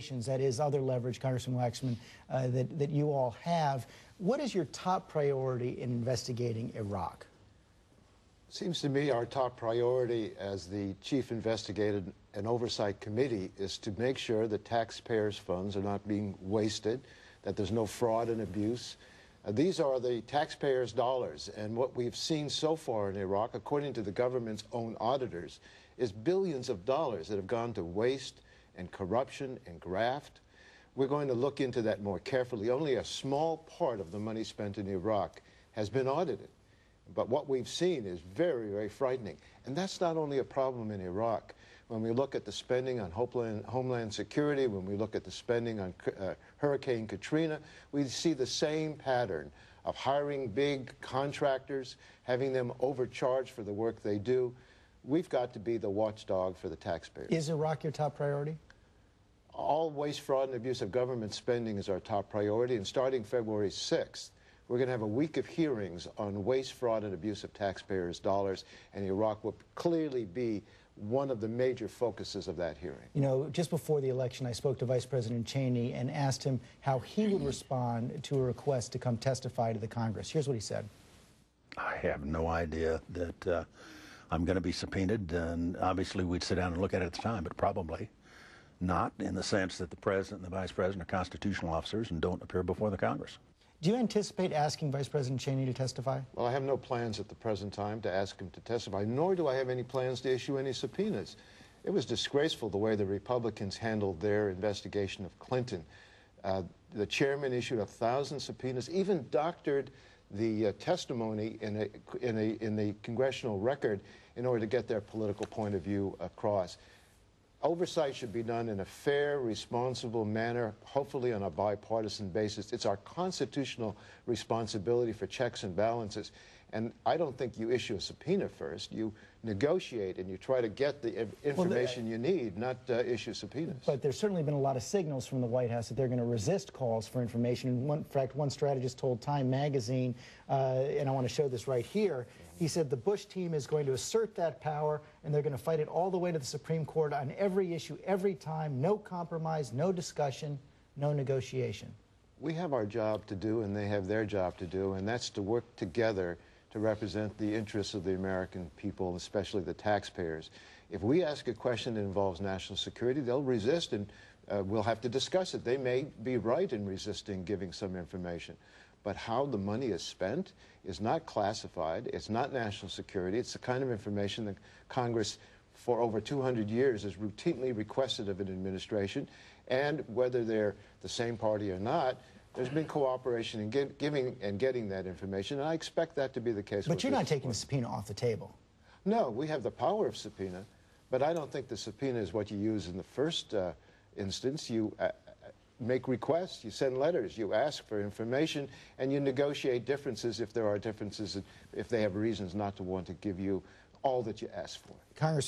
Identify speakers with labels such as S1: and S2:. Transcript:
S1: That is other leverage, Congressman Waxman, that you all have. What is your top priority in investigating Iraq?
S2: Seems to me our top priority as the chief investigator and oversight committee is to make sure that taxpayers' funds are not being wasted, that there's no fraud and abuse. These are the taxpayers' dollars, and what we've seen so far in Iraq, according to the government's own auditors, is billions of dollars that have gone to waste and corruption and graft. We're going to look into that more carefully. Only a small part of the money spent in Iraq has been audited. But what we've seen is very, very frightening. And that's not only a problem in Iraq. When we look at the spending on Homeland Security, when we look at the spending on Hurricane Katrina, we see the same pattern of hiring big contractors, having them overcharged for the work they do. We've got to be the watchdog for the taxpayers.
S1: Is Iraq your top priority?
S2: All waste, fraud, and abuse of government spending is our top priority, and starting February 6th, we're going to have a week of hearings on waste, fraud, and abuse of taxpayers' dollars, and Iraq will clearly be one of the major focuses of that hearing.
S1: You know, just before the election, I spoke to Vice President Cheney and asked him how he would respond to a request to come testify to the Congress. Here's what he said.
S3: I have no idea that I'm going to be subpoenaed, and obviously we'd sit down and look at it at the time, but probably not, in the sense that the President and the Vice President are constitutional officers and don't appear before the Congress.
S1: Do you anticipate asking Vice President Cheney to testify?
S2: Well, I have no plans at the present time to ask him to testify, nor do I have any plans to issue any subpoenas. It was disgraceful the way the Republicans handled their investigation of Clinton. The chairman issued 1,000 subpoenas, even doctored the testimony in the congressional record in order to get their political point of view across. Oversight should be done in a fair, responsible manner, hopefully on a bipartisan basis. It's our constitutional responsibility for checks and balances. And I don't think you issue a subpoena first. You negotiate and you try to get the information you need, not issue subpoenas.
S1: But there's certainly been a lot of signals from the White House that they're going to resist calls for information. In fact, one strategist told Time magazine, and I want to show this right here, he said the Bush team is going to assert that power and they're going to fight it all the way to the Supreme Court on every issue, every time. No compromise, no discussion, no negotiation.
S2: We have our job to do and they have their job to do, and that's to work together to represent the interests of the American people, especially the taxpayers. If we ask a question that involves national security, they'll resist, and we'll have to discuss it. They may be right in resisting giving some information. But how the money is spent is not classified. It's not national security. It's the kind of information that Congress, for over 200 years, has routinely requested of an administration. And whether they're the same party or not, there's been cooperation in giving and getting that information, and I expect that to be the case.
S1: But you're not taking the subpoena off the table.
S2: No, we have the power of subpoena, but I don't think the subpoena is what you use in the first instance. You make requests, you send letters, you ask for information, and you negotiate differences if there are differences, if they have reasons not to want to give you all that you ask for.
S1: Congressman